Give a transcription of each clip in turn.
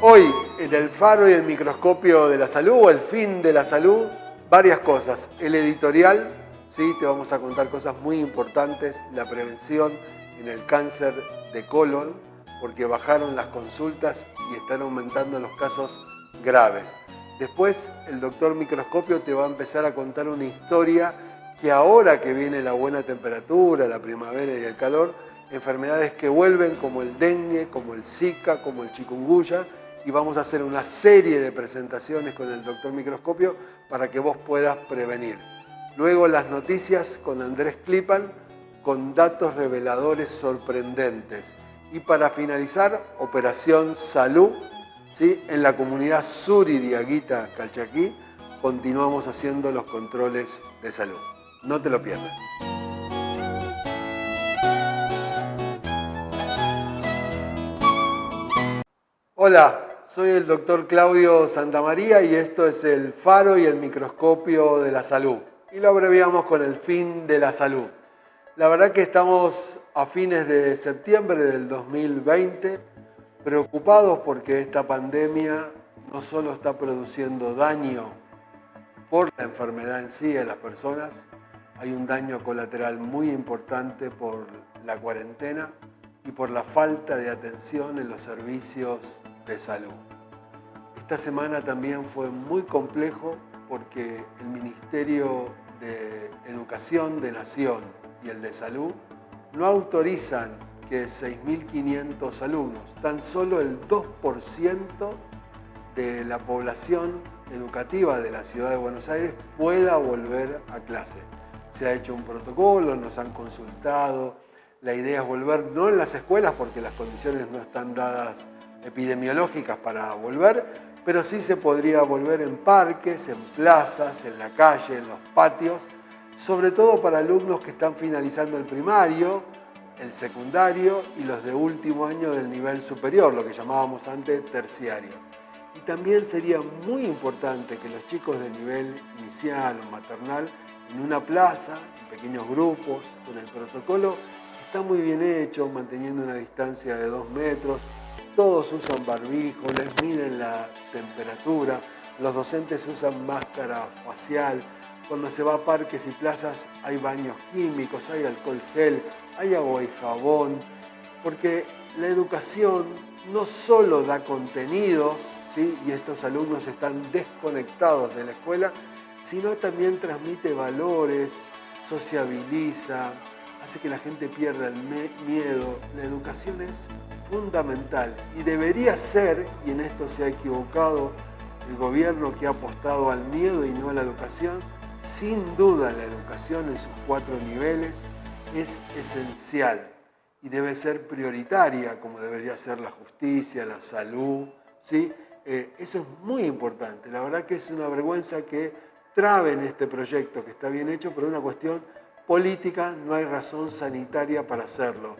Hoy, en el faro y el microscopio de la salud, o el fin de la salud, varias cosas. El editorial, ¿sí? Te vamos a contar cosas muy importantes, la prevención en el cáncer de colon, porque bajaron las consultas y están aumentando los casos graves. Después, el doctor microscopio te va a empezar a contar una historia que ahora que viene la buena temperatura, la primavera y el calor, enfermedades que vuelven como el dengue, como el Zika, como el chikungunya, y vamos a hacer una serie de presentaciones con el doctor microscopio para que vos puedas prevenir. Luego las noticias con Andrés Klipan con datos reveladores sorprendentes. Y para finalizar, Operación Salud, ¿sí? En la comunidad Suri Diaguita Calchaquí continuamos haciendo los controles de salud. No te lo pierdas. Hola, soy el doctor Claudio Santamaría y esto es el faro y el microscopio de la salud. Y lo abreviamos con el fin de la salud. La verdad que estamos a fines de septiembre del 2020 preocupados porque esta pandemia no solo está produciendo daño por la enfermedad en sí a las personas, hay un daño colateral muy importante por la cuarentena y por la falta de atención en los servicios de salud. Esta semana también fue muy complejo porque el Ministerio de Educación de Nación y el de Salud no autorizan que 6.500 alumnos, tan solo el 2% de la población educativa de la ciudad de Buenos Aires pueda volver a clase. Se ha hecho un protocolo, nos han consultado, la idea es volver no en las escuelas porque las condiciones no están dadas epidemiológicas para volver, pero sí se podría volver en parques, en plazas, en la calle, en los patios, sobre todo para alumnos que están finalizando el primario, el secundario y los de último año del nivel superior, lo que llamábamos antes terciario. Y también sería muy importante que los chicos de nivel inicial o maternal, en una plaza, en pequeños grupos, con el protocolo, está muy bien hecho, manteniendo una distancia de 2 metros, todos usan barbijo, les miden la temperatura, los docentes usan máscara facial, cuando se va a parques y plazas hay baños químicos, hay alcohol gel, hay agua y jabón, porque la educación no solo da contenidos, ¿sí? Y estos alumnos están desconectados de la escuela, sino también transmite valores, sociabiliza, hace que la gente pierda el miedo. La educación es fundamental y debería ser, y en esto se ha equivocado el gobierno que ha apostado al miedo y no a la educación, sin duda la educación en sus 4 niveles es esencial y debe ser prioritaria, como debería ser la justicia, la salud, ¿sí? Eso es muy importante. La verdad que es una vergüenza que traben este proyecto que está bien hecho, pero una cuestión política, no hay razón sanitaria para hacerlo.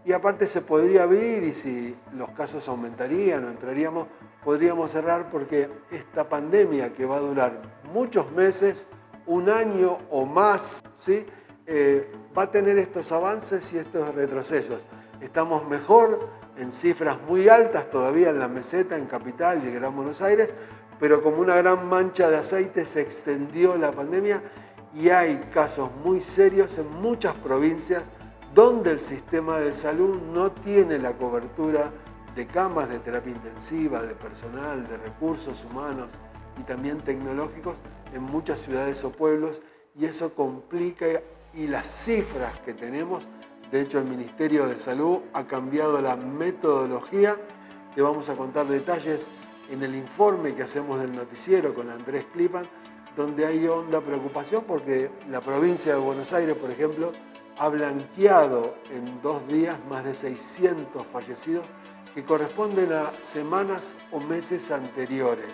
Y aparte se podría abrir y si los casos aumentarían o entraríamos, podríamos cerrar porque esta pandemia que va a durar muchos meses, 1 año o más, ¿sí? Va a tener estos avances y estos retrocesos. Estamos mejor en cifras muy altas todavía en la meseta, en Capital y en Gran Buenos Aires, pero como una gran mancha de aceite se extendió la pandemia y hay casos muy serios en muchas provincias donde el sistema de salud no tiene la cobertura de camas de terapia intensiva, de personal, de recursos humanos y también tecnológicos en muchas ciudades o pueblos, y eso complica, y las cifras que tenemos, de hecho el Ministerio de Salud ha cambiado la metodología, te vamos a contar detalles en el informe que hacemos del noticiero con Andrés Klipan, donde hay honda preocupación porque la provincia de Buenos Aires, por ejemplo, ha blanqueado en 2 días más de 600 fallecidos que corresponden a semanas o meses anteriores.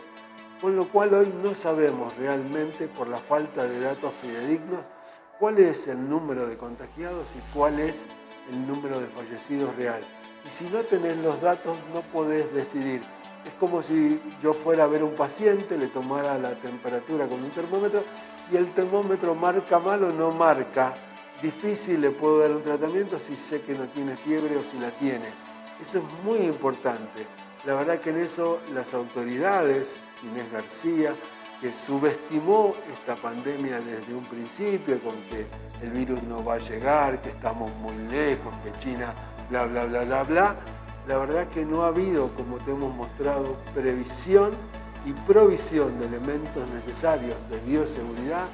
Con lo cual hoy no sabemos realmente, por la falta de datos fidedignos, cuál es el número de contagiados y cuál es el número de fallecidos real. Y si no tenés los datos, no podés decidir. Es como si yo fuera a ver a un paciente, le tomara la temperatura con un termómetro y el termómetro marca mal o no marca. Difícil le puedo dar un tratamiento si sé que no tiene fiebre o si la tiene. Eso es muy importante. La verdad que en eso las autoridades, Inés García, que subestimó esta pandemia desde un principio, con que el virus no va a llegar, que estamos muy lejos, que China bla, bla, bla, bla, bla. La verdad que no ha habido, como te hemos mostrado, previsión y provisión de elementos necesarios de bioseguridad,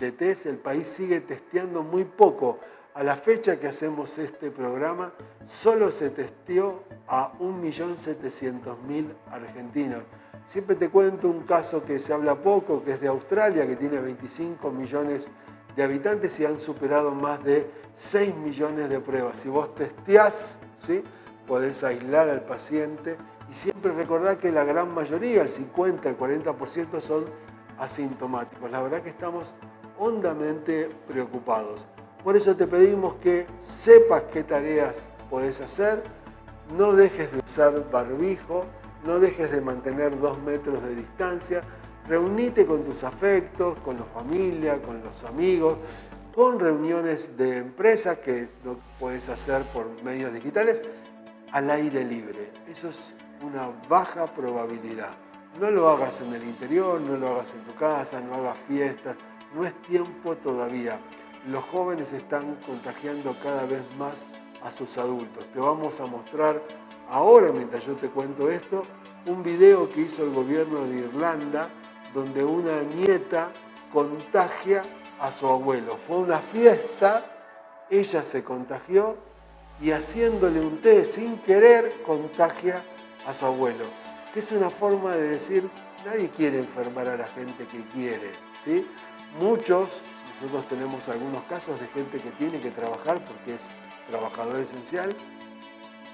de test. El país sigue testeando muy poco. A la fecha que hacemos este programa, solo se testeó a 1.700.000 argentinos. Siempre te cuento un caso que se habla poco, que es de Australia, que tiene 25 millones de habitantes y han superado más de 6 millones de pruebas. Si vos testeás, ¿sí?, podés aislar al paciente y siempre recordar que la gran mayoría, el 50, el 40% son asintomáticos. La verdad que estamos hondamente preocupados. Por eso te pedimos que sepas qué tareas podés hacer, no dejes de usar barbijo, no dejes de mantener 2 metros de distancia, reunite con tus afectos, con la familia, con los amigos, con reuniones de empresas que lo puedes hacer por medios digitales, al aire libre. Eso es una baja probabilidad. No lo hagas en el interior, no lo hagas en tu casa, no hagas fiestas, no es tiempo todavía. Los jóvenes están contagiando cada vez más a sus adultos. Te vamos a mostrar ahora, mientras yo te cuento esto, un video que hizo el gobierno de Irlanda, donde una nieta contagia a su abuelo. Fue una fiesta, ella se contagió y haciéndole un té sin querer contagia a su abuelo. Que es una forma de decir, nadie quiere enfermar a la gente que quiere, ¿sí? Nosotros tenemos algunos casos de gente que tiene que trabajar porque es trabajador esencial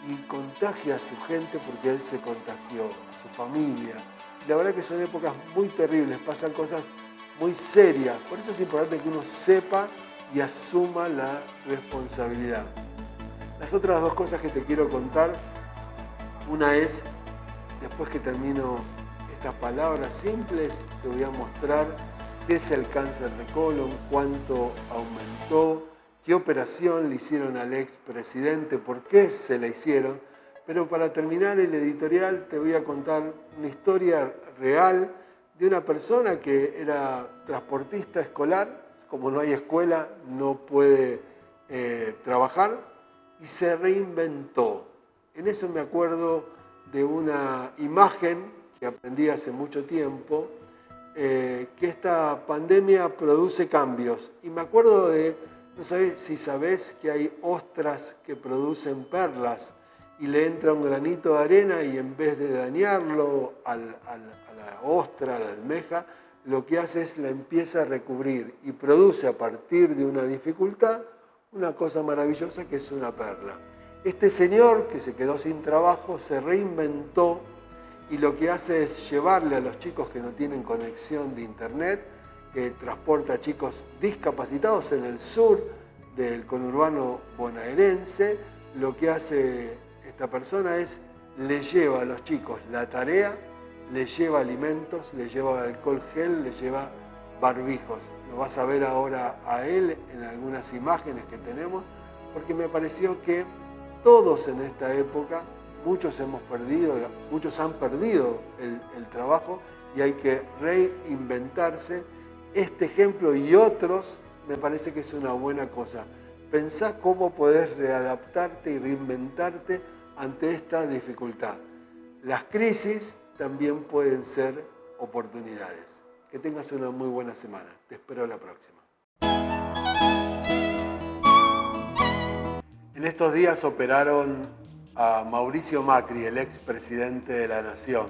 y contagia a su gente porque él se contagió, a su familia. La verdad que son épocas muy terribles, pasan cosas muy serias. Por eso es importante que uno sepa y asuma la responsabilidad. Las otras 2 cosas que te quiero contar, una es, después que termino estas palabras simples, te voy a mostrar qué es el cáncer de colon, cuánto aumentó, qué operación le hicieron al expresidente, por qué se la hicieron. Pero para terminar el editorial te voy a contar una historia real de una persona que era transportista escolar. Como no hay escuela, no puede trabajar y se reinventó. En eso me acuerdo de una imagen que aprendí hace mucho tiempo, que esta pandemia produce cambios. Y me acuerdo de, no sé si sabés que hay ostras que producen perlas y le entra un granito de arena y en vez de dañarlo a la ostra, a la almeja, lo que hace es la empieza a recubrir y produce a partir de una dificultad una cosa maravillosa que es una perla. Este señor que se quedó sin trabajo se reinventó y lo que hace es llevarle a los chicos que no tienen conexión de internet, que transporta a chicos discapacitados en el sur del conurbano bonaerense. Lo que hace esta persona es, le lleva a los chicos la tarea, le lleva alimentos, le lleva alcohol gel, le lleva barbijos. Lo vas a ver ahora a él en algunas imágenes que tenemos, porque me pareció que todos en esta época, muchos han perdido el trabajo y hay que reinventarse. Este ejemplo y otros me parece que es una buena cosa. Pensá cómo podés readaptarte y reinventarte ante esta dificultad. Las crisis también pueden ser oportunidades. Que tengas una muy buena semana. Te espero la próxima. En estos días operaron a Mauricio Macri, el expresidente de la Nación,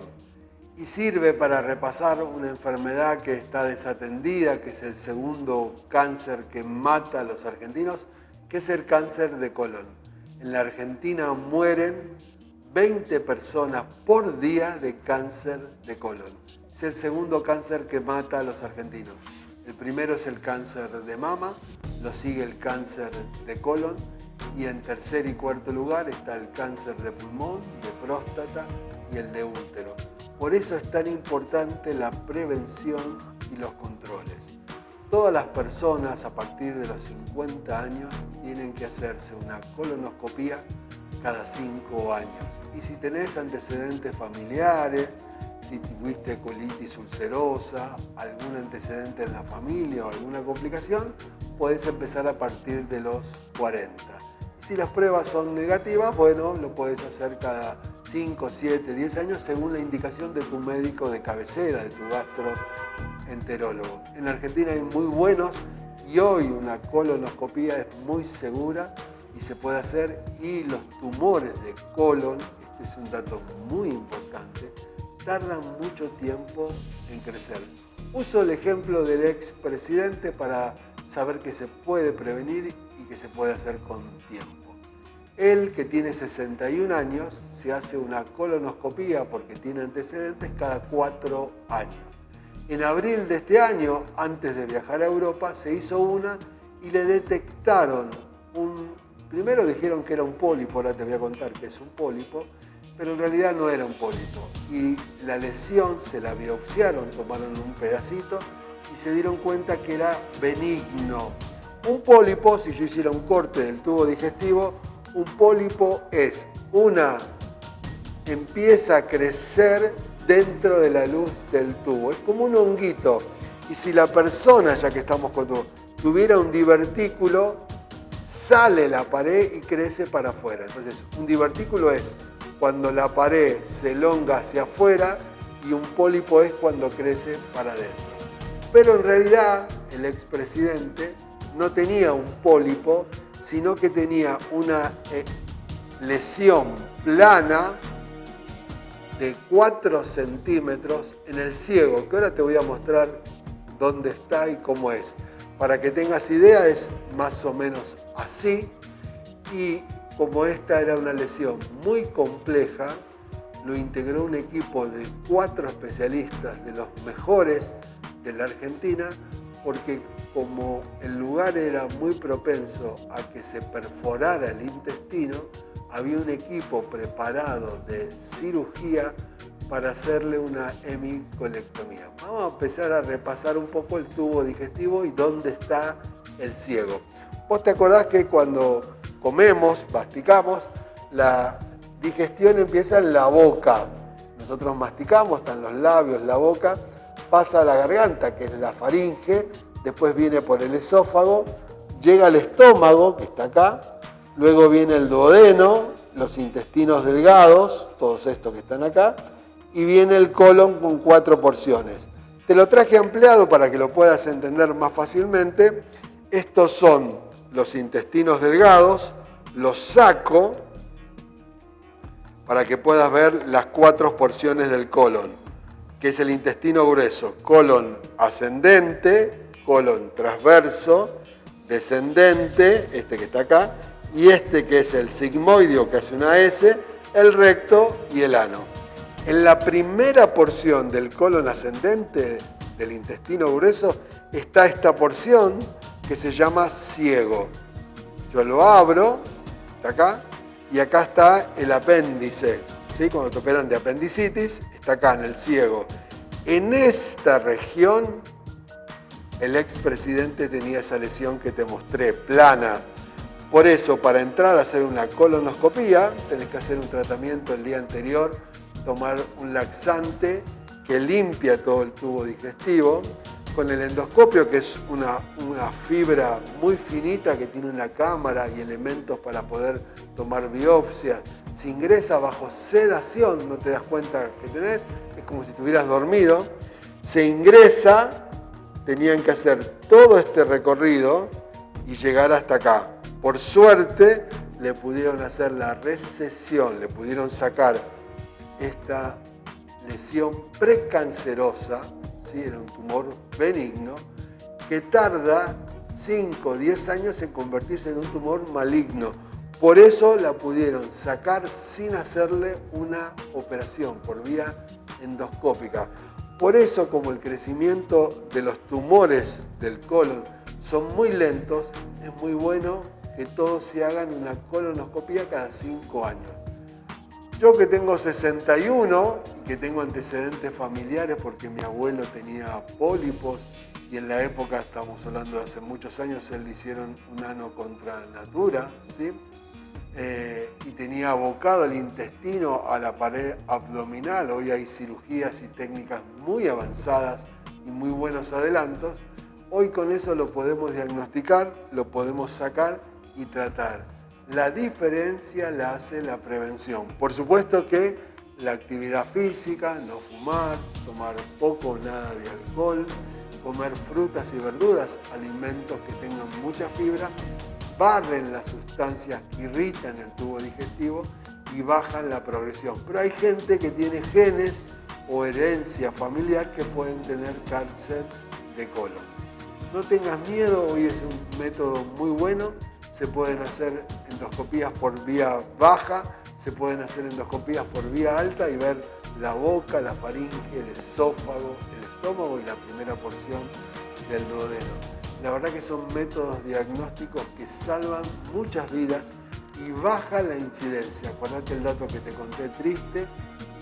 y sirve para repasar una enfermedad que está desatendida, que es el segundo cáncer que mata a los argentinos, que es el cáncer de colon. En la Argentina mueren 20 personas por día de cáncer de colon. Es el segundo cáncer que mata a los argentinos. El primero es el cáncer de mama, lo sigue el cáncer de colon y en tercer y cuarto lugar está el cáncer de pulmón, de próstata y el de útero. Por eso es tan importante la prevención y los controles. Todas las personas a partir de los 50 años tienen que hacerse una colonoscopía cada 5 años. Y si tenés antecedentes familiares, si tuviste colitis ulcerosa, algún antecedente en la familia o alguna complicación, podés empezar a partir de los 40. Y si las pruebas son negativas, bueno, lo podés hacer cada 5, 7, 10 años según la indicación de tu médico de cabecera, de tu gastroenterólogo. En Argentina hay muy buenos y hoy una colonoscopía es muy segura y se puede hacer, y los tumores de colon, este es un dato muy importante, tardan mucho tiempo en crecer. Uso el ejemplo del expresidente para saber que se puede prevenir y que se puede hacer con tiempo. Él, que tiene 61 años, se hace una colonoscopía porque tiene antecedentes cada 4 años. En abril de este año, antes de viajar a Europa, se hizo una y le detectaron primero dijeron que era un pólipo, ahora te voy a contar que es un pólipo, pero en realidad no era un pólipo. Y la lesión se la biopsiaron, tomaron un pedacito y se dieron cuenta que era benigno. Un pólipo, si yo hiciera un corte del tubo digestivo, un pólipo es empieza a crecer dentro de la luz del tubo. Es como un honguito. Y si la persona, ya que estamos con tubo, tuviera un divertículo, sale la pared y crece para afuera. Entonces, un divertículo es cuando la pared se elonga hacia afuera y un pólipo es cuando crece para adentro. Pero en realidad, el expresidente no tenía un pólipo, sino que tenía una lesión plana de 4 centímetros en el ciego, que ahora te voy a mostrar dónde está y cómo es. Para que tengas idea, es más o menos así, y como esta era una lesión muy compleja, lo integró un equipo de 4 especialistas de los mejores de la Argentina, porque como el lugar era muy propenso a que se perforara el intestino, había un equipo preparado de cirugía para hacerle una hemicolectomía. Vamos a empezar a repasar un poco el tubo digestivo y dónde está el ciego. Vos te acordás que cuando comemos, masticamos, la digestión empieza en la boca. Nosotros masticamos, están los labios, la boca, pasa a la garganta, que es la faringe, después viene por el esófago, llega al estómago, que está acá, luego viene el duodeno, los intestinos delgados, todos estos que están acá, y viene el colon con 4 porciones. Te lo traje ampliado para que lo puedas entender más fácilmente. Estos son los intestinos delgados, los saco para que puedas ver las 4 porciones del colon, que es el intestino grueso, colon ascendente, colon transverso, descendente, este que está acá, y este que es el sigmoideo, que hace una S, el recto y el ano. En la primera porción del colon ascendente, del intestino grueso, está esta porción que se llama ciego. Yo lo abro, está acá, y acá está el apéndice, ¿sí? Cuando te operan de apendicitis, está acá en el ciego. En esta región, el expresidente tenía esa lesión que te mostré, plana. Por eso, para entrar a hacer una colonoscopía, tenés que hacer un tratamiento el día anterior, tomar un laxante que limpia todo el tubo digestivo, con el endoscopio, que es una fibra muy finita que tiene una cámara y elementos para poder tomar biopsia. Se ingresa bajo sedación, no te das cuenta que tenés, es como si estuvieras dormido. Se ingresa, tenían que hacer todo este recorrido y llegar hasta acá. Por suerte, le pudieron hacer la resección, le pudieron sacar esta lesión precancerosa, ¿sí? Era un tumor benigno, que tarda 5 o 10 años en convertirse en un tumor maligno. Por eso la pudieron sacar sin hacerle una operación por vía endoscópica. Por eso, como el crecimiento de los tumores del colon son muy lentos, es muy bueno que todos se hagan una colonoscopía cada 5 años. Yo que tengo 61 y que tengo antecedentes familiares porque mi abuelo tenía pólipos y en la época, estamos hablando de hace muchos años, él le hicieron un ano contra natura, ¿sí? y tenía abocado el intestino a la pared abdominal. Hoy hay cirugías y técnicas muy avanzadas y muy buenos adelantos. Hoy con eso lo podemos diagnosticar, lo podemos sacar y tratar. La diferencia la hace la prevención. Por supuesto que la actividad física, no fumar, tomar poco o nada de alcohol, comer frutas y verduras, alimentos que tengan mucha fibra, barren las sustancias que irritan el tubo digestivo y bajan la progresión. Pero hay gente que tiene genes o herencia familiar que pueden tener cáncer de colon. No tengas miedo, hoy es un método muy bueno. Se pueden hacer endoscopías por vía baja, se pueden hacer endoscopías por vía alta y ver la boca, la faringe, el esófago, el estómago y la primera porción del duodeno. La verdad que son métodos diagnósticos que salvan muchas vidas y baja la incidencia. Acordate el dato que te conté triste,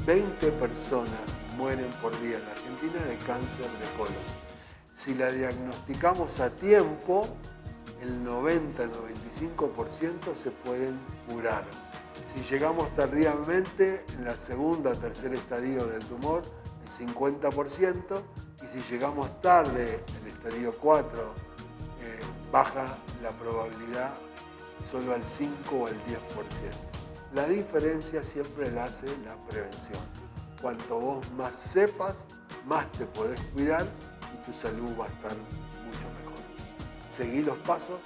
20 personas mueren por día en la Argentina de cáncer de colon. Si la diagnosticamos a tiempo, el 90-95% se pueden curar. Si llegamos tardíamente, en la segunda o tercer estadio del tumor, el 50%, y si llegamos tarde, el estadio 4, baja la probabilidad solo al 5 o al 10%. La diferencia siempre la hace la prevención. Cuanto vos más sepas, más te podés cuidar y tu salud va a estar mucho mejor. Seguí los pasos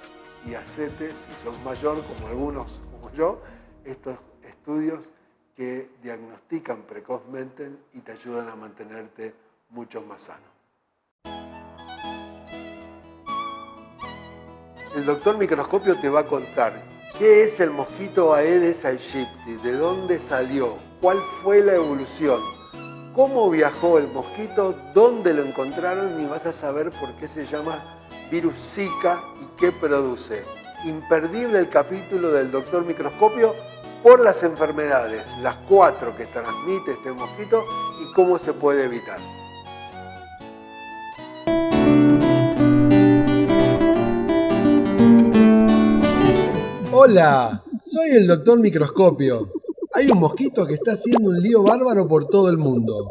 y hacete, si sos mayor, como algunos como yo, estos estudios que diagnostican precozmente y te ayudan a mantenerte mucho más sano. El doctor Microscopio te va a contar qué es el mosquito Aedes aegypti, de dónde salió, cuál fue la evolución, cómo viajó el mosquito, dónde lo encontraron y vas a saber por qué se llama virus Zika y qué produce. Imperdible el capítulo del doctor Microscopio por las enfermedades, las 4 que transmite este mosquito y cómo se puede evitar. Hola, soy el doctor Microscopio. Hay un mosquito que está haciendo un lío bárbaro por todo el mundo.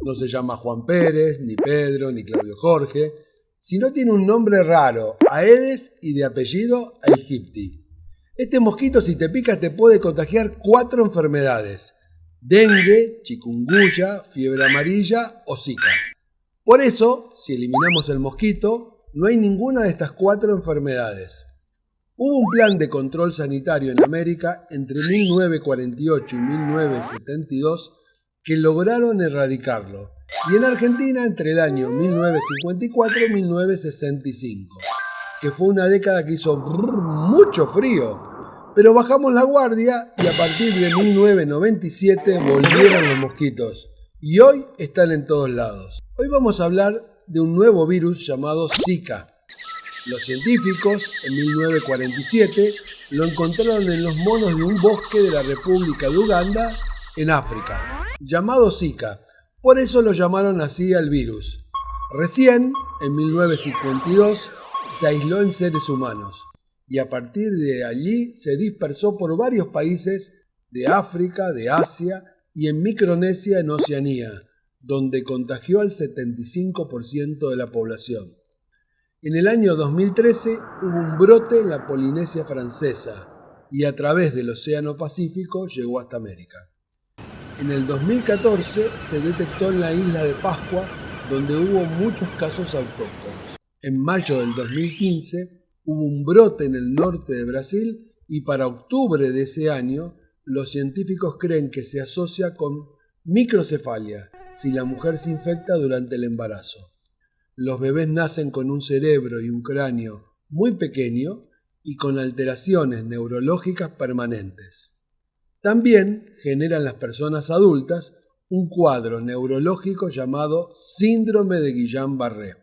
No se llama Juan Pérez, ni Pedro, ni Claudio Jorge, sino tiene un nombre raro, Aedes y de apellido aegypti. Este mosquito, si te pica, te puede contagiar 4 enfermedades: dengue, chikungunya, fiebre amarilla o Zika. Por eso, si eliminamos el mosquito, no hay ninguna de estas 4 enfermedades. Hubo un plan de control sanitario en América entre 1948 y 1972 que lograron erradicarlo, y en Argentina entre el año 1954 y 1965, que fue una década que hizo mucho frío, pero bajamos la guardia y a partir de 1997 volvieron los mosquitos, y hoy están en todos lados. Hoy vamos a hablar de un nuevo virus llamado Zika. Los científicos, en 1947, lo encontraron en los monos de un bosque de la República de Uganda, en África, llamado Zika. Por eso lo llamaron así al virus. Recién, en 1952, se aisló en seres humanos y a partir de allí se dispersó por varios países de África, de Asia y en Micronesia, en Oceanía, donde contagió al 75% de la población. En el año 2013 hubo un brote en la Polinesia Francesa y a través del Océano Pacífico llegó hasta América. En el 2014 se detectó en la isla de Pascua, donde hubo muchos casos autóctonos. En mayo del 2015 hubo un brote en el norte de Brasil y para octubre de ese año los científicos creen que se asocia con microcefalia si la mujer se infecta durante el embarazo. Los bebés nacen con un cerebro y un cráneo muy pequeño y con alteraciones neurológicas permanentes. También generan las personas adultas un cuadro neurológico llamado síndrome de Guillain-Barré.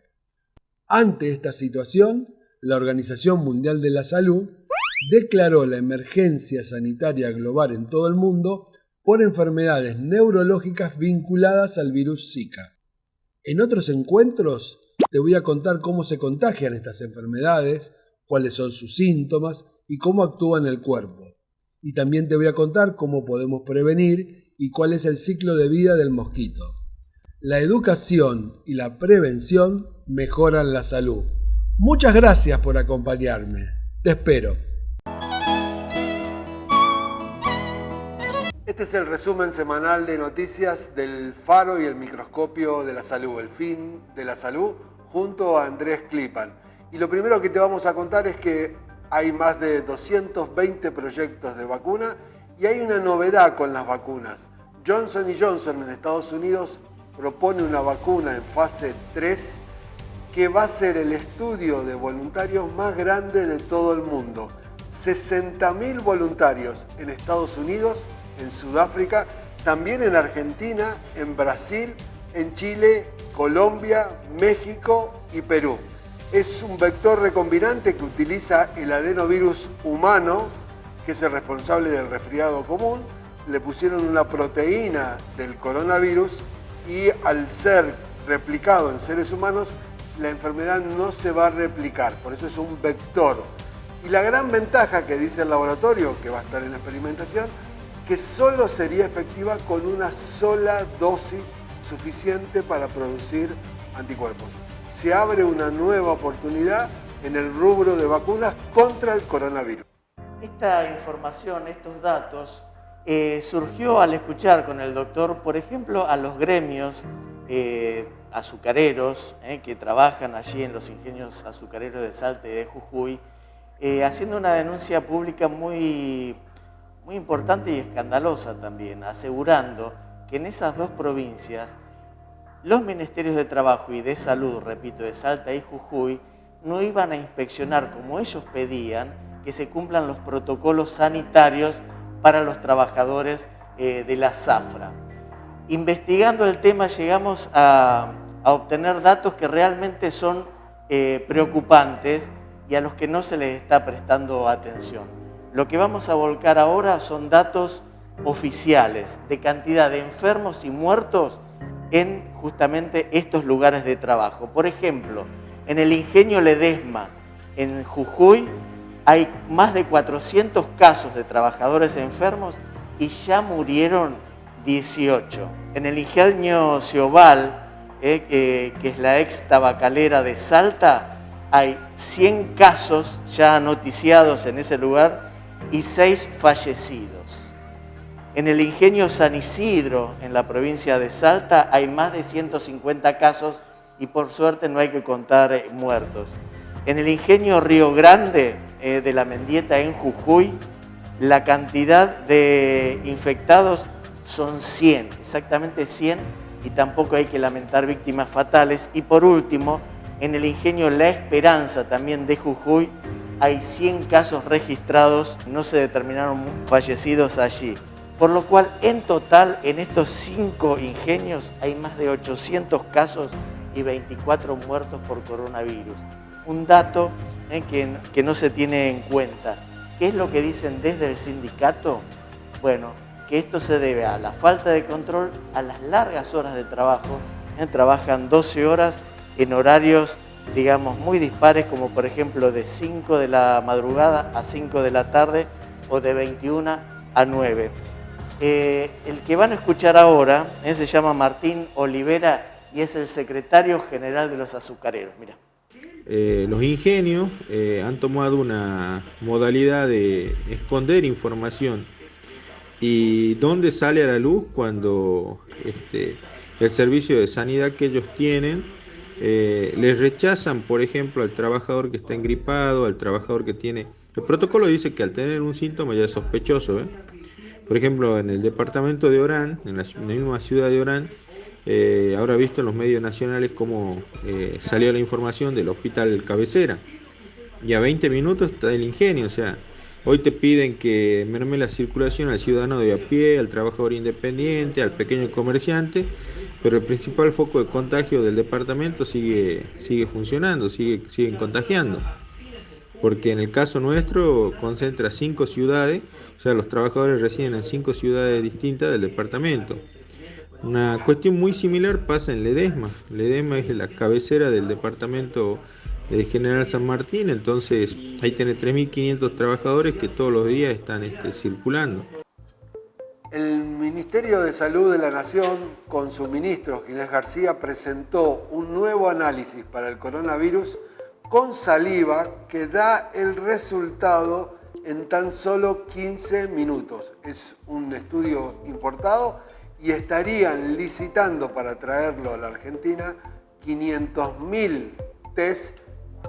Ante esta situación, la Organización Mundial de la Salud declaró la emergencia sanitaria global en todo el mundo por enfermedades neurológicas vinculadas al virus Zika. En otros encuentros te voy a contar cómo se contagian estas enfermedades, cuáles son sus síntomas y cómo actúa en el cuerpo. Y también te voy a contar cómo podemos prevenir y cuál es el ciclo de vida del mosquito. La educación y la prevención mejoran la salud. Muchas gracias por acompañarme. Te espero. Este es el resumen semanal de noticias del Faro y el Microscopio de la Salud, el fin de la salud, junto a Andrés Klipan. Y lo primero que te vamos a contar es que hay más de 220 proyectos de vacuna y hay una novedad con las vacunas. Johnson & Johnson en Estados Unidos propone una vacuna en fase 3 que va a ser el estudio de voluntarios más grande de todo el mundo. 60.000 voluntarios en Estados Unidos, en Sudáfrica, también en Argentina, en Brasil, en Chile, Colombia, México y Perú. Es un vector recombinante que utiliza el adenovirus humano, que es el responsable del resfriado común. Le pusieron una proteína del coronavirus y al ser replicado en seres humanos, la enfermedad no se va a replicar, por eso es un vector. Y la gran ventaja que dice el laboratorio, que va a estar en experimentación, que solo sería efectiva con una sola dosis suficiente para producir anticuerpos. Se abre una nueva oportunidad en el rubro de vacunas contra el coronavirus. Esta información, estos datos, surgió al escuchar con el doctor, por ejemplo, a los gremios azucareros que trabajan allí en los ingenios azucareros de Salta y de Jujuy, haciendo una denuncia pública muy importante y escandalosa también, asegurando que en esas dos provincias los ministerios de Trabajo y de Salud, repito, de Salta y Jujuy, no iban a inspeccionar como ellos pedían que se cumplan los protocolos sanitarios para los trabajadores de la zafra. Investigando el tema llegamos a obtener datos que realmente son preocupantes y a los que no se les está prestando atención. Lo que vamos a volcar ahora son datos oficiales de cantidad de enfermos y muertos en justamente estos lugares de trabajo. Por ejemplo, en el ingenio Ledesma, en Jujuy, hay más de 400 casos de trabajadores enfermos y ya murieron 18. En el ingenio Ciobal, que es la ex tabacalera de Salta, hay 100 casos ya noticiados en ese lugar y 6 fallecidos. En el ingenio San Isidro, en la provincia de Salta, hay más de 150 casos y por suerte no hay que contar muertos. En el ingenio Río Grande de la Mendieta en Jujuy, la cantidad de infectados son 100, exactamente 100, y tampoco hay que lamentar víctimas fatales. Y por último, en el ingenio La Esperanza, también de Jujuy, hay 100 casos registrados, no se determinaron fallecidos allí. Por lo cual, en total, en estos 5 ingenios hay más de 800 casos y 24 muertos por coronavirus. Un dato que no se tiene en cuenta. ¿Qué es lo que dicen desde el sindicato? Bueno, que esto se debe a la falta de control, a las largas horas de trabajo. Trabajan 12 horas en horarios, digamos, muy dispares, como por ejemplo de 5 de la madrugada a 5 de la tarde o de 21 a 9. El que van a escuchar ahora se llama Martín Olivera y es el secretario general de los azucareros. Mira. Los ingenios han tomado una modalidad de esconder información y dónde sale a la luz cuando el servicio de sanidad que ellos tienen les rechazan, por ejemplo, al trabajador que está engripado, al trabajador que tiene... El protocolo dice que al tener un síntoma ya es sospechoso. Por ejemplo, en el departamento de Orán, en la misma ciudad de Orán, habrá visto en los medios nacionales cómo salió la información del hospital cabecera y a 20 minutos está el ingenio. O sea, hoy te piden que merme la circulación al ciudadano de a pie, al trabajador independiente, al pequeño comerciante, pero el principal foco de contagio del departamento sigue funcionando, siguen contagiando, porque en el caso nuestro concentra 5 ciudades, o sea, los trabajadores residen en 5 ciudades distintas del departamento. Una cuestión muy similar pasa en Ledesma. Ledesma es la cabecera del departamento del General San Martín, entonces ahí tiene 3.500 trabajadores que todos los días están circulando. El Ministerio de Salud de la Nación, con su ministro Ginés García, presentó un nuevo análisis para el coronavirus con saliva que da el resultado en tan solo 15 minutos. Es un estudio importado y estarían licitando para traerlo a la Argentina 500.000 test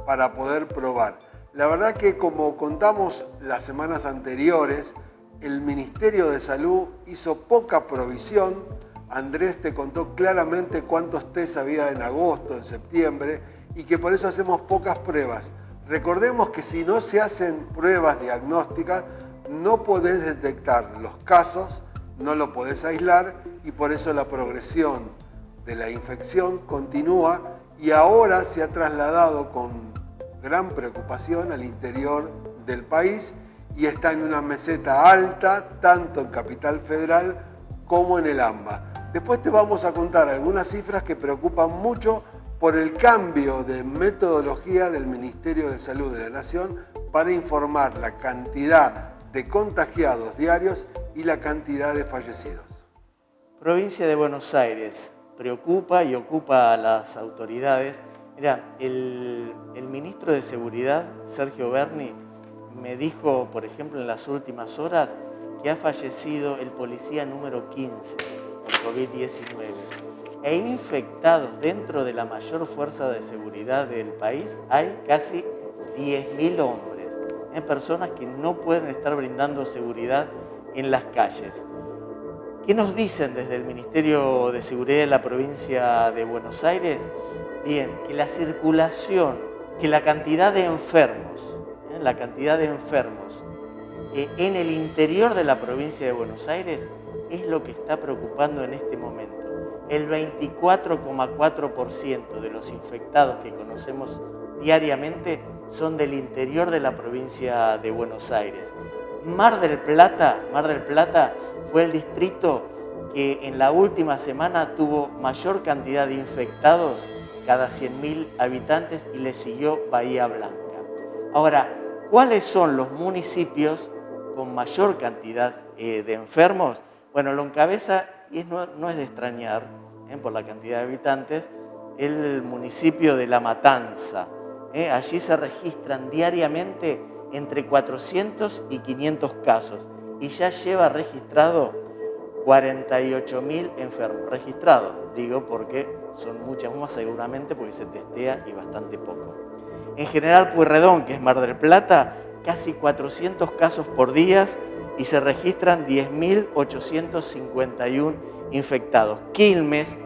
para poder probar. La verdad que, como contamos las semanas anteriores, el Ministerio de Salud hizo poca provisión. Andrés te contó claramente cuántos test había en agosto, en septiembre, y que por eso hacemos pocas pruebas. Recordemos que si no se hacen pruebas diagnósticas, no podés detectar los casos, no lo podés aislar, y por eso la progresión de la infección continúa y ahora se ha trasladado con gran preocupación al interior del país y está en una meseta alta, tanto en Capital Federal como en el AMBA. Después te vamos a contar algunas cifras que preocupan mucho por el cambio de metodología del Ministerio de Salud de la Nación para informar la cantidad de contagiados diarios y la cantidad de fallecidos. Provincia de Buenos Aires preocupa y ocupa a las autoridades. Mira, el ministro de Seguridad, Sergio Berni, me dijo, por ejemplo, en las últimas horas, que ha fallecido el policía número 15 por COVID-19. E infectados dentro de la mayor fuerza de seguridad del país hay casi 10.000 hombres, personas que no pueden estar brindando seguridad en las calles. ¿Qué nos dicen desde el Ministerio de Seguridad de la provincia de Buenos Aires? Bien, que la circulación, que la cantidad de enfermos en el interior de la provincia de Buenos Aires es lo que está preocupando en este momento. El 24,4% de los infectados que conocemos diariamente son del interior de la provincia de Buenos Aires. Mar del Plata fue el distrito que en la última semana tuvo mayor cantidad de infectados cada 100.000 habitantes y le siguió Bahía Blanca. Ahora, ¿cuáles son los municipios con mayor cantidad de enfermos? Bueno, lo encabeza, y no es de extrañar por la cantidad de habitantes, el municipio de La Matanza. Allí se registran diariamente entre 400 y 500 casos y ya lleva registrado 48.000 enfermos. Registrados, digo, porque son muchas más seguramente porque se testea y bastante poco. En General Pueyrredón, que es Mar del Plata, casi 400 casos por día y se registran 10.851 infectados. Quilmes,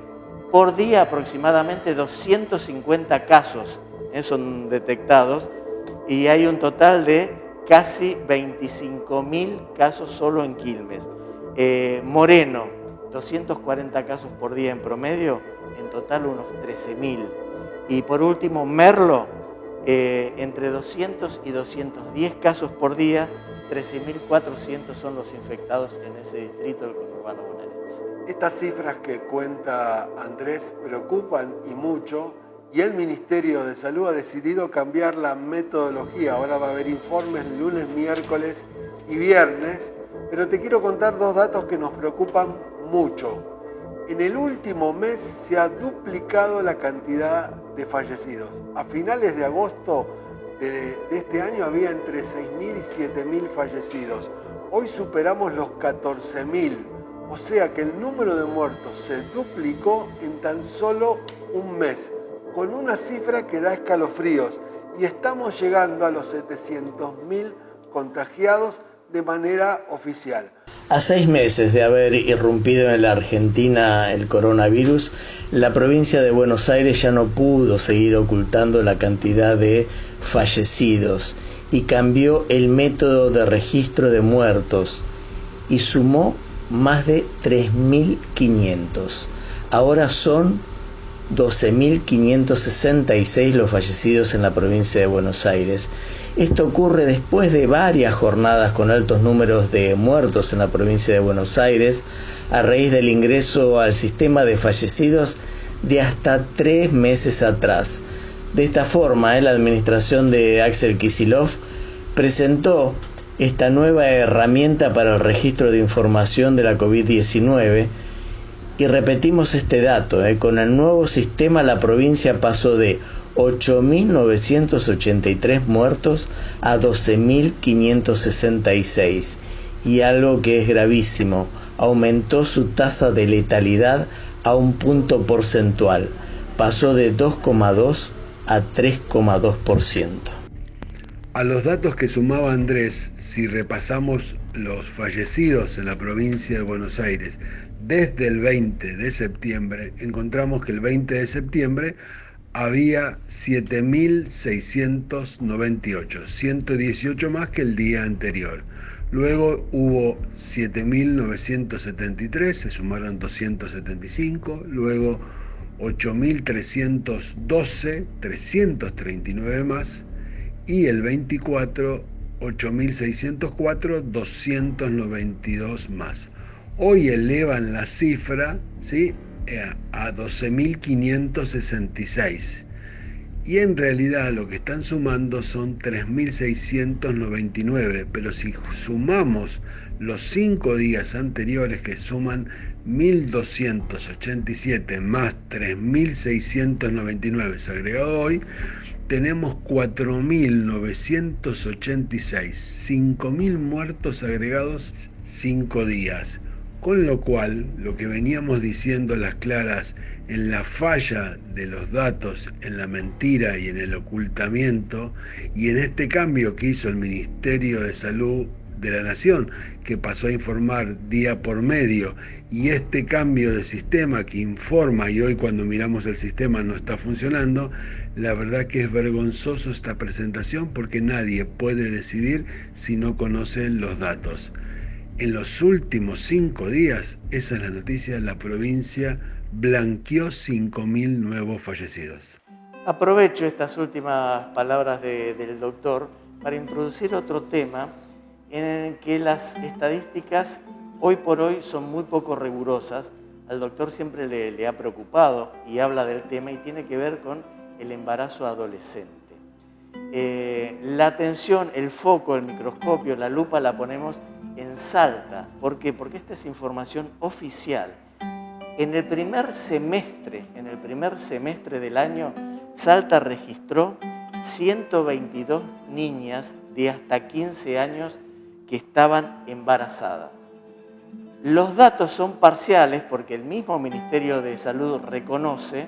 por día aproximadamente 250 casos son detectados y hay un total de casi 25.000 casos solo en Quilmes. Moreno, 240 casos por día en promedio, en total unos 13.000. Y por último, Merlo, entre 200 y 210 casos por día, 13.400 son los infectados en ese distrito del conurbano bonaerense. Estas cifras que cuenta Andrés preocupan y mucho, y el Ministerio de Salud ha decidido cambiar la metodología. Ahora va a haber informes lunes, miércoles y viernes, pero te quiero contar dos datos que nos preocupan mucho. En el último mes se ha duplicado la cantidad de fallecidos. A finales de agosto de este año había entre 6.000 y 7.000 fallecidos. Hoy superamos los 14.000, o sea que el número de muertos se duplicó en tan solo un mes, con una cifra que da escalofríos, y estamos llegando a los 700.000 contagiados de manera oficial. A 6 meses de haber irrumpido en la Argentina el coronavirus, la provincia de Buenos Aires ya no pudo seguir ocultando la cantidad de fallecidos y cambió el método de registro de muertos y sumó más de 3.500. Ahora son 12.566 los fallecidos en la provincia de Buenos Aires. Esto ocurre después de varias jornadas con altos números de muertos en la provincia de Buenos Aires, a raíz del ingreso al sistema de fallecidos de hasta 3 meses atrás. De esta forma, la administración de Axel Kicillof presentó esta nueva herramienta para el registro de información de la COVID-19 y repetimos este dato, con el nuevo sistema la provincia pasó de 8.983 muertos a 12.566 y algo que es gravísimo, aumentó su tasa de letalidad a un punto porcentual, pasó de 2,2 a 3,2%. A los datos que sumaba Andrés, si repasamos los fallecidos en la provincia de Buenos Aires desde el 20 de septiembre, encontramos que el 20 de septiembre había 7.698, 118 más que el día anterior. Luego hubo 7.973, se sumaron 275, luego 8.312, 339 más, y el 24, 8.604, 292 más. Hoy elevan la cifra, ¿sí?, a 12.566. Y en realidad lo que están sumando son 3.699, pero si sumamos los 5 días anteriores, que suman 1.287 más 3.699 agregado hoy, tenemos 4.986, 5.000 muertos agregados 5 días. Con lo cual, lo que veníamos diciendo a las claras en la falla de los datos, en la mentira y en el ocultamiento, y en este cambio que hizo el Ministerio de Salud de la Nación, que pasó a informar día por medio, y este cambio de sistema que informa, y hoy cuando miramos el sistema no está funcionando, la verdad que es vergonzoso esta presentación porque nadie puede decidir si no conoce los datos. En los últimos 5 días, esa es la noticia, la provincia blanqueó 5.000 nuevos fallecidos. Aprovecho estas últimas palabras del doctor para introducir otro tema en el que las estadísticas hoy por hoy son muy poco rigurosas. Al doctor siempre le ha preocupado y habla del tema y tiene que ver con el embarazo adolescente. La atención, el foco, el microscopio, la lupa la ponemos en Salta. ¿Por qué? Porque esta es información oficial. En el primer semestre del año, Salta registró 122 niñas de hasta 15 años que estaban embarazadas. Los datos son parciales porque el mismo Ministerio de Salud reconoce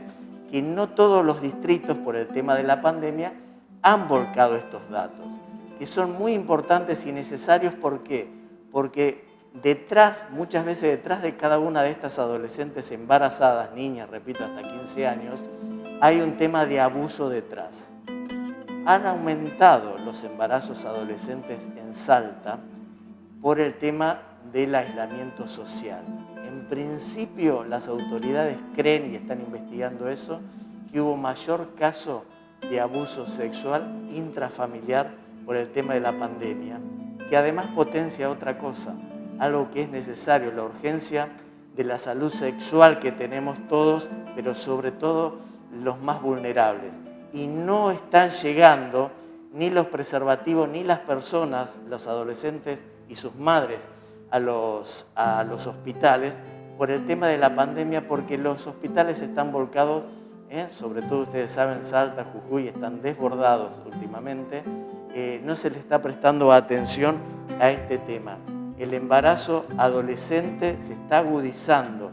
que no todos los distritos, por el tema de la pandemia, han volcado estos datos, que son muy importantes y necesarios. ¿Por qué? Porque muchas veces detrás de cada una de estas adolescentes embarazadas, niñas, repito, hasta 15 años, hay un tema de abuso detrás. Han aumentado los embarazos adolescentes en Salta por el tema del aislamiento social. En principio, las autoridades creen, y están investigando eso, que hubo mayor caso de abuso sexual intrafamiliar por el tema de la pandemia, que además potencia otra cosa, algo que es necesario, la urgencia de la salud sexual que tenemos todos, pero sobre todo los más vulnerables. Y no están llegando ni los preservativos ni las personas, los adolescentes y sus madres, a los hospitales por el tema de la pandemia, porque los hospitales están volcados, sobre todo ustedes saben, Salta, Jujuy están desbordados últimamente. No se le está prestando atención a este tema. El embarazo adolescente se está agudizando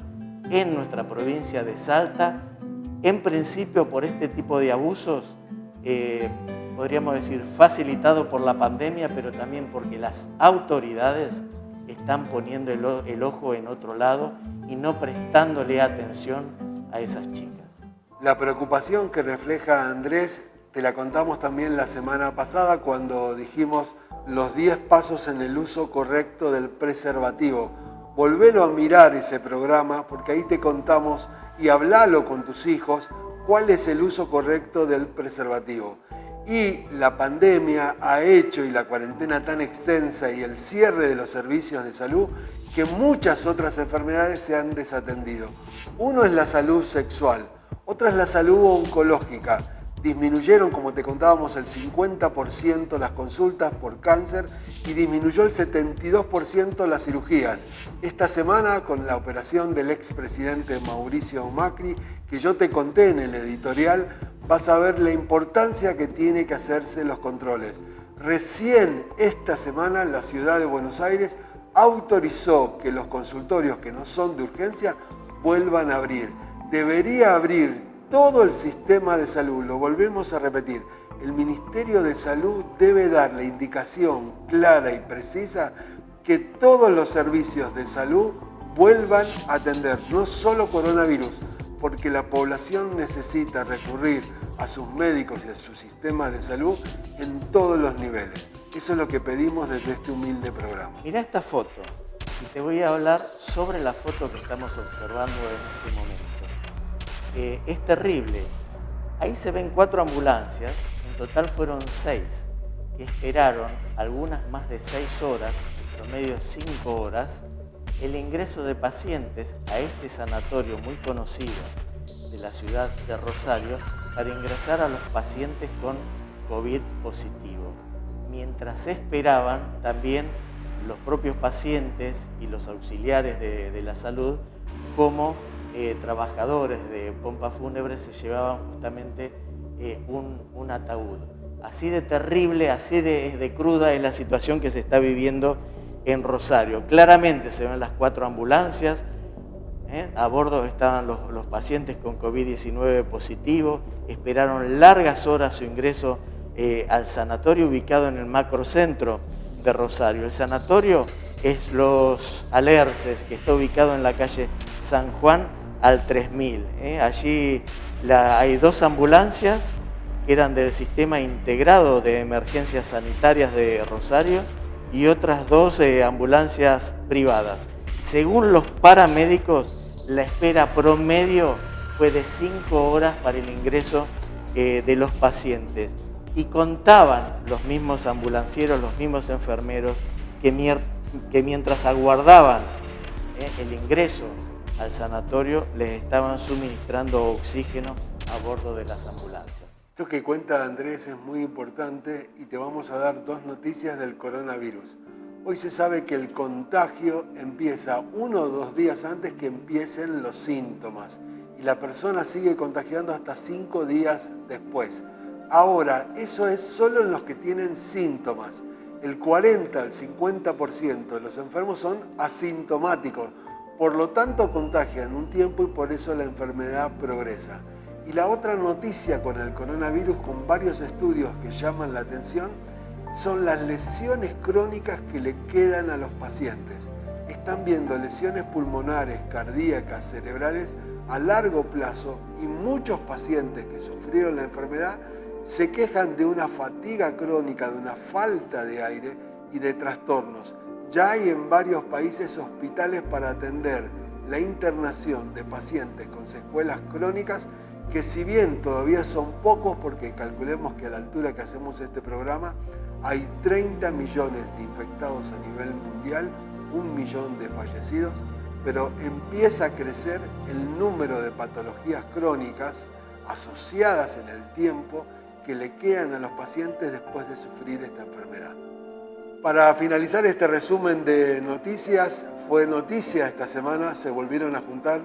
en nuestra provincia de Salta, en principio por este tipo de abusos, podríamos decir facilitado por la pandemia, pero también porque las autoridades están poniendo el ojo en otro lado y no prestándole atención a esas chicas. La preocupación que refleja Andrés te la contamos también la semana pasada cuando dijimos los 10 pasos en el uso correcto del preservativo. Volvelo a mirar ese programa porque ahí te contamos y hablalo con tus hijos cuál es el uso correcto del preservativo. Y la pandemia ha hecho, y la cuarentena tan extensa y el cierre de los servicios de salud, que muchas otras enfermedades se han desatendido. Uno es la salud sexual, otra es la salud oncológica. Disminuyeron, como te contábamos, el 50% las consultas por cáncer y disminuyó el 72% las cirugías. Esta semana, con la operación del expresidente Mauricio Macri, que yo te conté en el editorial, vas a ver la importancia que tiene que hacerse los controles. Recién esta semana la ciudad de Buenos Aires autorizó que los consultorios que no son de urgencia vuelvan a abrir. Debería abrir todo el sistema de salud, lo volvemos a repetir. El Ministerio de Salud debe dar la indicación clara y precisa que todos los servicios de salud vuelvan a atender, no solo coronavirus, porque la población necesita recurrir a sus médicos y a su sistema de salud en todos los niveles. Eso es lo que pedimos desde este humilde programa. Mirá esta foto y te voy a hablar sobre la foto que estamos observando en este momento. Es terrible. Ahí se ven 4 ambulancias, en total fueron 6, que esperaron algunas más de 6 horas, en promedio 5 horas, el ingreso de pacientes a este sanatorio muy conocido de la ciudad de Rosario para ingresar a los pacientes con COVID positivo. Mientras esperaban, también los propios pacientes y los auxiliares de la salud, como trabajadores de pompas fúnebres, se llevaban justamente un ataúd. Así de terrible, así de cruda es la situación que se está viviendo en Rosario. Claramente se ven las 4 ambulancias, a bordo estaban los pacientes con COVID-19 positivo, esperaron largas horas su ingreso al sanatorio ubicado en el macrocentro de Rosario. El sanatorio es Los Alerces, que está ubicado en la calle San Juan al 3000. Allí hay 2 ambulancias que eran del Sistema Integrado de Emergencias Sanitarias de Rosario y otras 2 ambulancias privadas. Según los paramédicos, la espera promedio fue de 5 horas para el ingreso de los pacientes. Y contaban los mismos ambulancieros, los mismos enfermeros, que mientras aguardaban el ingreso al sanatorio, les estaban suministrando oxígeno a bordo de las ambulancias. Esto que cuenta Andrés es muy importante y te vamos a dar 2 noticias del coronavirus. Hoy se sabe que el contagio empieza 1 o 2 días antes que empiecen los síntomas y la persona sigue contagiando hasta 5 días después. Ahora, eso es solo en los que tienen síntomas. El 40 al 50% de los enfermos son asintomáticos, por lo tanto contagian un tiempo y por eso la enfermedad progresa. Y la otra noticia con el coronavirus, con varios estudios que llaman la atención, son las lesiones crónicas que le quedan a los pacientes. Están viendo lesiones pulmonares, cardíacas, cerebrales a largo plazo y muchos pacientes que sufrieron la enfermedad se quejan de una fatiga crónica, de una falta de aire y de trastornos. Ya hay en varios países hospitales para atender la internación de pacientes con secuelas crónicas, que si bien todavía son pocos, porque calculemos que a la altura que hacemos este programa hay 30 millones de infectados a nivel mundial, 1 millón de fallecidos, pero empieza a crecer el número de patologías crónicas asociadas en el tiempo que le quedan a los pacientes después de sufrir esta enfermedad. Para finalizar este resumen de noticias, fue noticia esta semana, se volvieron a juntar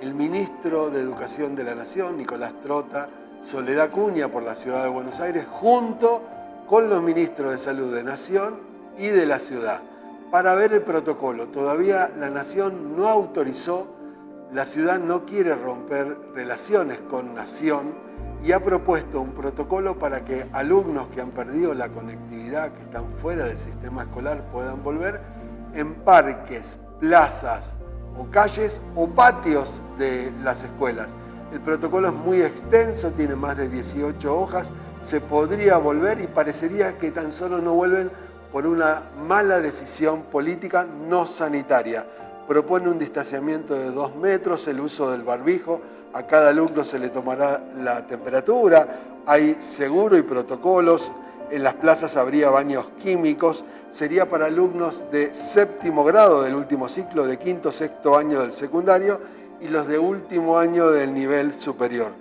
el ministro de Educación de la Nación, Nicolás Trota, Soledad Cunha por la ciudad de Buenos Aires, junto con los ministros de Salud de Nación y de la ciudad, para ver el protocolo. Todavía la Nación no autorizó, la ciudad no quiere romper relaciones con Nación, y ha propuesto un protocolo para que alumnos que han perdido la conectividad, que están fuera del sistema escolar, puedan volver en parques, plazas o calles o patios de las escuelas. El protocolo es muy extenso, tiene más de 18 hojas, se podría volver y parecería que tan solo no vuelven por una mala decisión política no sanitaria. Propone un distanciamiento de 2 metros, el uso del barbijo, a cada alumno se le tomará la temperatura, hay seguro y protocolos, en las plazas habría baños químicos, sería para alumnos de 7º grado del último ciclo, de 5º, 6º año del secundario y los de último año del nivel superior.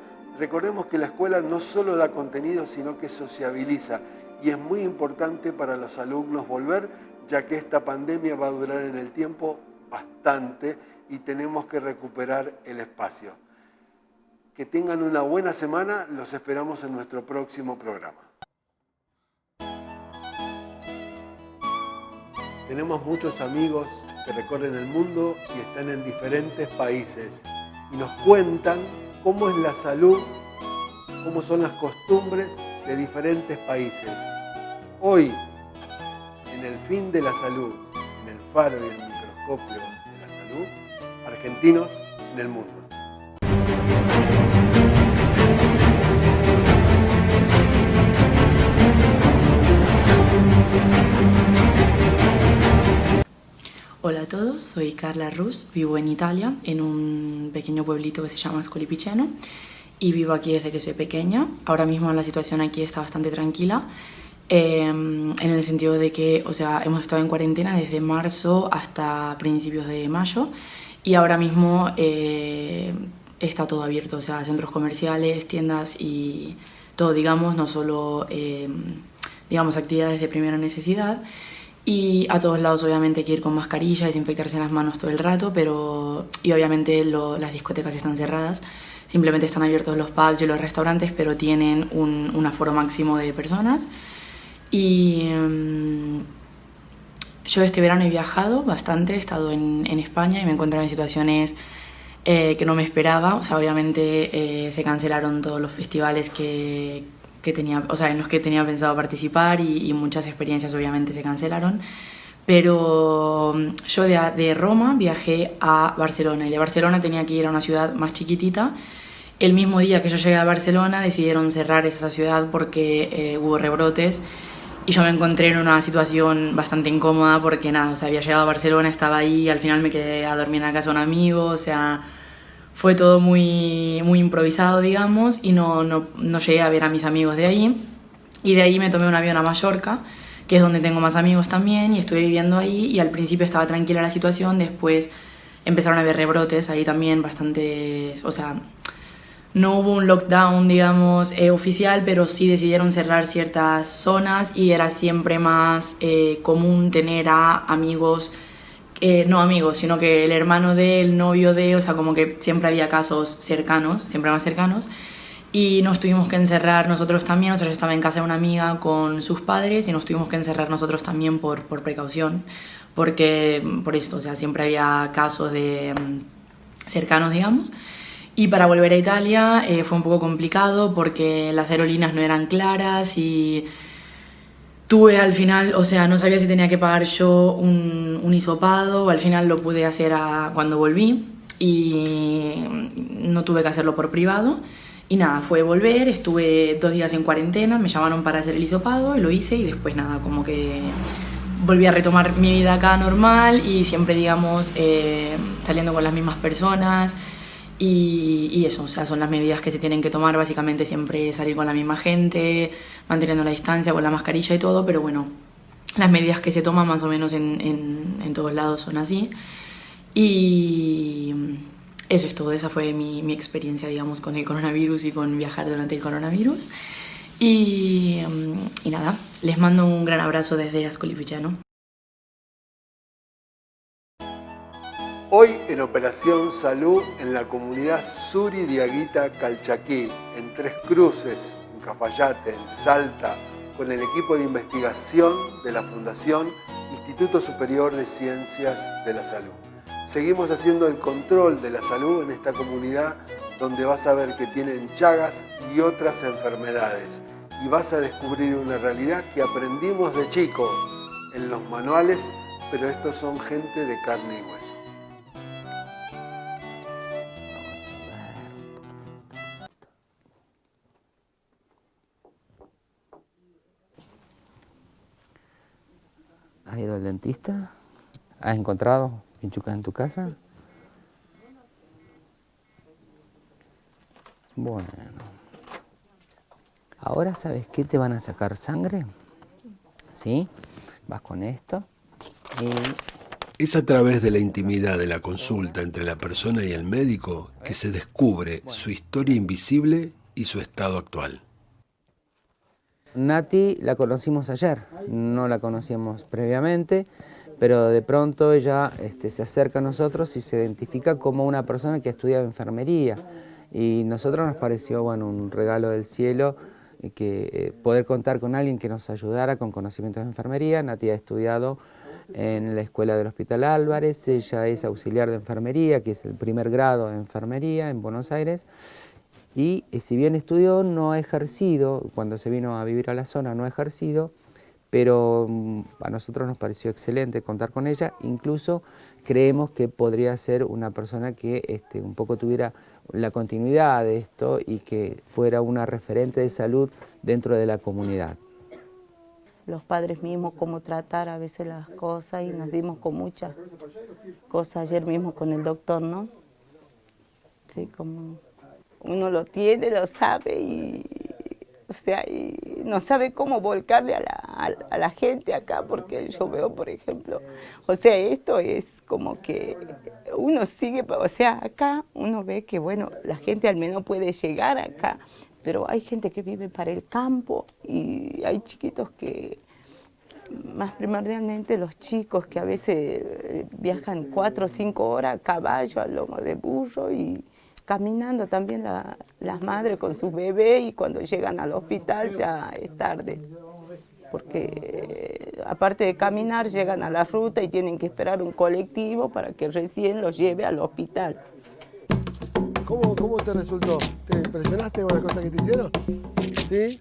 Recordemos que la escuela no solo da contenido, sino que sociabiliza, y es muy importante para los alumnos volver, ya que esta pandemia va a durar en el tiempo bastante y tenemos que recuperar el espacio. Que tengan una buena semana, los esperamos en nuestro próximo programa. Tenemos muchos amigos que recorren el mundo y están en diferentes países y nos cuentan cómo es la salud, cómo son las costumbres de diferentes países. Hoy, en el fin de la salud, en el faro y el microscopio de la salud, argentinos en el mundo. Hola a todos, soy Carla Rus, vivo en Italia, en un pequeño pueblito que se llama Ascoli Piceno y vivo aquí desde que soy pequeña. Ahora mismo la situación aquí está bastante tranquila, en el sentido de que, hemos estado en cuarentena desde marzo hasta principios de mayo y ahora mismo está todo abierto, centros comerciales, tiendas y todo, no solo, actividades de primera necesidad. Y a todos lados obviamente hay que ir con mascarilla, desinfectarse las manos todo el rato, y obviamente las discotecas están cerradas, simplemente están abiertos los pubs y los restaurantes, pero tienen un aforo máximo de personas. Y yo este verano he viajado bastante, he estado en España y me he encontrado en situaciones que no me esperaba. Obviamente se cancelaron todos los festivales que tenía, en los que tenía pensado participar y muchas experiencias obviamente se cancelaron, pero yo de Roma viajé a Barcelona y de Barcelona tenía que ir a una ciudad más chiquitita. El mismo día que yo llegué a Barcelona decidieron cerrar esa ciudad porque hubo rebrotes y yo me encontré en una situación bastante incómoda porque había llegado a Barcelona, estaba ahí, al final me quedé a dormir en la casa de un amigo, fue todo muy, muy improvisado, y no llegué a ver a mis amigos de ahí. Y de ahí me tomé un avión a Mallorca, que es donde tengo más amigos también, y estuve viviendo ahí. Y al principio estaba tranquila la situación, después empezaron a haber rebrotes ahí también bastante. No hubo un lockdown, oficial, pero sí decidieron cerrar ciertas zonas y era siempre más común tener a amigos. No amigos, sino que el hermano del novio de, como que siempre había casos cercanos, siempre más cercanos, y nos tuvimos que encerrar nosotros también. Yo estaba en casa de una amiga con sus padres y nos tuvimos que encerrar nosotros también por precaución, porque por esto, siempre había casos de cercanos, Y para volver a Italia fue un poco complicado porque las aerolíneas no eran claras y tuve al final, no sabía si tenía que pagar yo un hisopado, al final lo pude hacer cuando volví y no tuve que hacerlo por privado. Y nada, fue volver, estuve 2 días en cuarentena, me llamaron para hacer el hisopado y lo hice y después como que volví a retomar mi vida acá normal y siempre, saliendo con las mismas personas. Y eso, son las medidas que se tienen que tomar, básicamente siempre salir con la misma gente, manteniendo la distancia, con la mascarilla y todo, pero bueno, las medidas que se toman más o menos en todos lados son así. Y eso es todo, esa fue mi experiencia, con el coronavirus y con viajar durante el coronavirus. Y nada, les mando un gran abrazo desde Ascoli Piceno. Hoy en Operación Salud en la comunidad Suri Diaguita Calchaquí, en Tres Cruces, en Cafayate, en Salta, con el equipo de investigación de la Fundación Instituto Superior de Ciencias de la Salud. Seguimos haciendo el control de la salud en esta comunidad donde vas a ver que tienen Chagas y otras enfermedades y vas a descubrir una realidad que aprendimos de chicos en los manuales, pero estos son gente de carne y hueso. ¿Has ido al dentista? ¿Has encontrado pinchucas en tu casa? Bueno. Ahora, ¿sabes qué? Te van a sacar sangre. ¿Sí? Vas con esto y... Es a través de la intimidad de la consulta entre la persona y el médico que se descubre su historia invisible y su estado actual. Nati la conocimos ayer, no la conocíamos previamente, pero de pronto ella se acerca a nosotros y se identifica como una persona que estudia enfermería. Y a nosotros nos pareció un regalo del cielo que poder contar con alguien que nos ayudara con conocimientos de enfermería. Nati ha estudiado en la escuela del Hospital Álvarez, ella es auxiliar de enfermería, que es el primer grado de enfermería en Buenos Aires. Y si bien estudió, no ha ejercido, cuando se vino a vivir a la zona no ha ejercido, pero a nosotros nos pareció excelente contar con ella. Incluso creemos que podría ser una persona que un poco tuviera la continuidad de esto y que fuera una referente de salud dentro de la comunidad. Los padres mismos, cómo tratar a veces las cosas, y nos dimos con muchas cosas ayer mismo con el doctor, ¿no? Sí, como uno lo tiene, lo sabe y no sabe cómo volcarle a la gente acá, porque yo veo, por ejemplo, esto es como que uno sigue, acá uno ve que, la gente al menos puede llegar acá, pero hay gente que vive para el campo y hay chiquitos que, más primordialmente los chicos que a veces viajan 4 o 5 horas a caballo, a lomo de burro y caminando también las madres con sus bebés, y cuando llegan al hospital ya es tarde, porque aparte de caminar llegan a la ruta y tienen que esperar un colectivo para que recién los lleve al hospital. ¿Cómo te resultó? ¿Te impresionaste con las cosas que te hicieron? ¿Sí?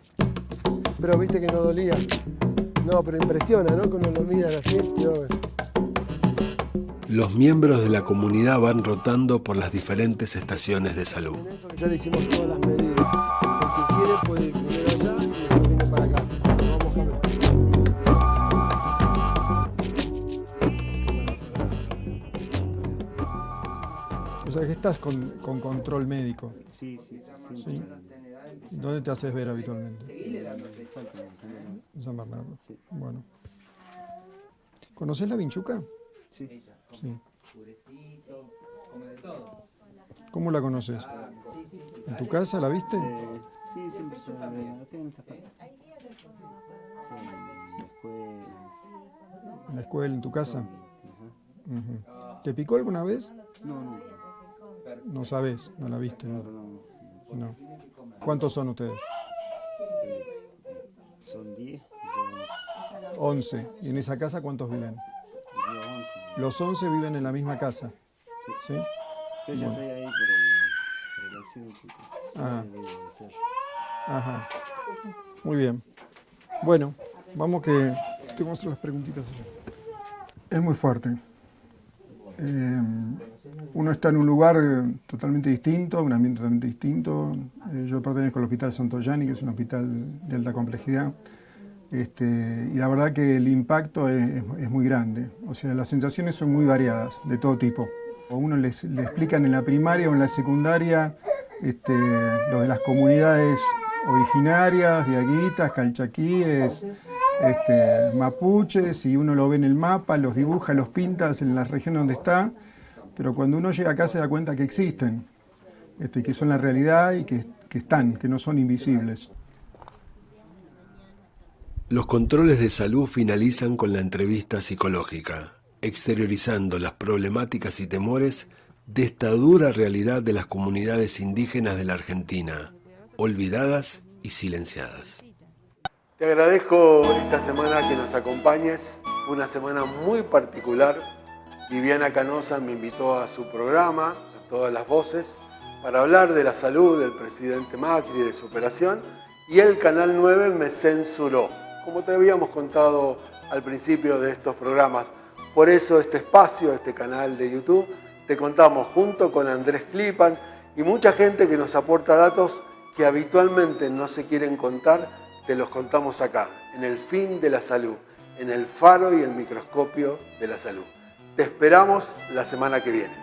Pero viste que no dolía. No, pero impresiona, ¿no? Cuando lo miran así. Los miembros de la comunidad van rotando por las diferentes estaciones de salud. Ya le hicimos todas las medidas. El que quiere puede ir primero allá y después viene para acá. O sea que estás con control médico. Sí. ¿Dónde te haces ver habitualmente? En San Bernardo. Sí. Bueno. ¿Conoces la vinchuca? Sí. Sí. ¿Cómo la conoces? ¿En tu casa la viste? Sí, siempre se ve aquí en esta parte. ¿En la escuela, en tu casa? Ajá. Uh-huh. ¿Te picó alguna vez? No. No sabes, no la viste. No. ¿Cuántos son ustedes? Son 10. 11. ¿Y en esa casa cuántos viven? Los 11 viven en la misma casa. Sí. ¿Sí? Yo estoy ahí por el accidente. Ajá. Muy bien. Bueno, vamos que te muestro las preguntitas. Es muy fuerte. Uno está en un lugar totalmente distinto, un ambiente totalmente distinto. Yo pertenezco al Hospital Santoyani, que es un hospital de alta complejidad. Y la verdad que el impacto es muy grande. O sea, las sensaciones son muy variadas, de todo tipo. A uno le explican en la primaria o en la secundaria lo de las comunidades originarias, diaguitas, calchaquíes, mapuches, y uno lo ve en el mapa, los dibuja, los pinta en la región donde está, pero cuando uno llega acá se da cuenta que existen, que son la realidad y que están, que no son invisibles. Los controles de salud finalizan con la entrevista psicológica, exteriorizando las problemáticas y temores de esta dura realidad de las comunidades indígenas de la Argentina, olvidadas y silenciadas. Te agradezco esta semana que nos acompañes, fue una semana muy particular. Viviana Canosa me invitó a su programa, a Todas las Voces, para hablar de la salud del presidente Macri, de su operación, y el Canal 9 me censuró, como te habíamos contado al principio de estos programas. Por eso este espacio, este canal de YouTube, te contamos junto con Andrés Clipan y mucha gente que nos aporta datos que habitualmente no se quieren contar, te los contamos acá, en el Fin de la Salud, en el Faro y el Microscopio de la Salud. Te esperamos la semana que viene.